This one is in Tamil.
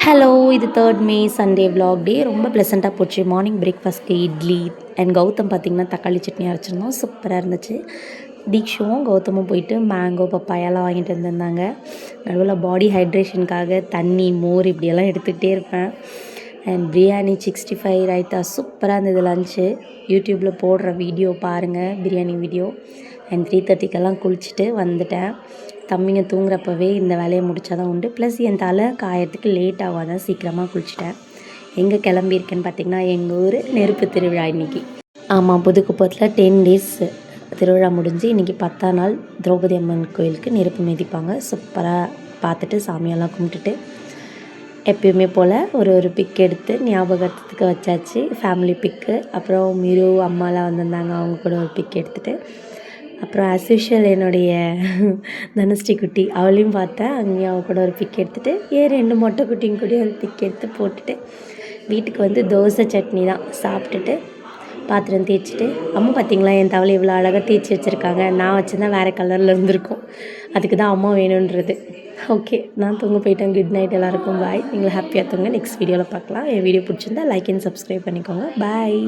ஹலோ, இது 3rd மே சண்டே vlog டே. ரொம்ப ப்ளசண்ட்டாக போச்சு. மார்னிங் பிரேக்ஃபாஸ்ட்க்கு இட்லி அண்ட் கௌதம் பார்த்திங்கன்னா தக்காளி சட்னி அரைச்சிருந்தோம். சூப்பராக இருந்துச்சு. தீக்ஷுவும் கௌதமும் போயிட்டு மேங்கோ பப்பாயாலாம் வாங்கிட்டு வந்திருந்தாங்க. நடுவில் பாடி ஹைட்ரேஷனுக்காக தண்ணி மோர் இப்படியெல்லாம் எடுத்துக்கிட்டே இருப்பேன். அண்ட் பிரியாணி 65 ரைத்தா சூப்பராக இருந்தது லன்ச்சு. யூடியூப்பில் போடுற வீடியோ பாருங்கள், பிரியாணி வீடியோ. அண்ட் 3:30க்கெல்லாம் குளிச்சுட்டு வந்துட்டேன். தம்பிங்க தூங்குறப்பவே இந்த வேலையை முடித்தா தான் உண்டு. ப்ளஸ் என் தலை காயத்துக்கு லேட் ஆகாதான் சீக்கிரமாக குளிச்சிட்டேன். எங்கே கிளம்பியிருக்கேன்னு பார்த்திங்கன்னா, எங்கள் ஊர் நெருப்பு திருவிழா இன்றைக்கி. ஆமாம், புதுக்குப்பத்தில் 10 டேஸ் திருவிழா முடிஞ்சு இன்றைக்கி 10ஆம் நாள் திரௌபதி அம்மன் கோயிலுக்கு நெருப்பு மிதிப்பாங்க. சூப்பராக பார்த்துட்டு சாமியெல்லாம் கும்பிட்டுட்டு எப்பயுமே போல் ஒரு பிக் எடுத்து ஞாபகத்துக்கு வச்சாச்சு. ஃபேமிலி பிக்கு. அப்புறம் மிரு அம்மாலாம் வந்திருந்தாங்க, அவங்க கூட ஒரு பிக் எடுத்துகிட்டு அப்புறம் ஆஸ் யூஷுவல் என்னுடைய தனுஷ்டி குட்டி அவளையும் பார்த்தேன். அங்கேயும் அவள் கூட ஒரு பிக் எடுத்துகிட்டு ஏன் 2 மொட்டை குட்டியும் கூட ஒரு பிக் எடுத்து போட்டுட்டு வீட்டுக்கு வந்து தோசை சட்னி தான் சாப்பிட்டுட்டு பாத்திரம் தேய்ச்சிட்டு அம்மா பார்த்திங்களா என் தவளை இவ்வளோ அழகாக தேய்ச்சி வச்சுருக்காங்க. நான் வச்சுருந்தா வேறு கலரில் இருந்திருக்கும். அதுக்கு தான் அம்மா வேணுன்றது. ஓகே, நான் தூங்க போயிட்டேன். குட் நைட் எல்லாருக்கும். பாய். நீங்கள் ஹாப்பியாக தூங்க. நெக்ஸ்ட் வீடியோவில் பார்க்கலாம். என் வீடியோ பிடிச்சிருந்தா லைக் அண்ட் சப்ஸ்கிரைப் பண்ணிக்கோங்க. பாய்.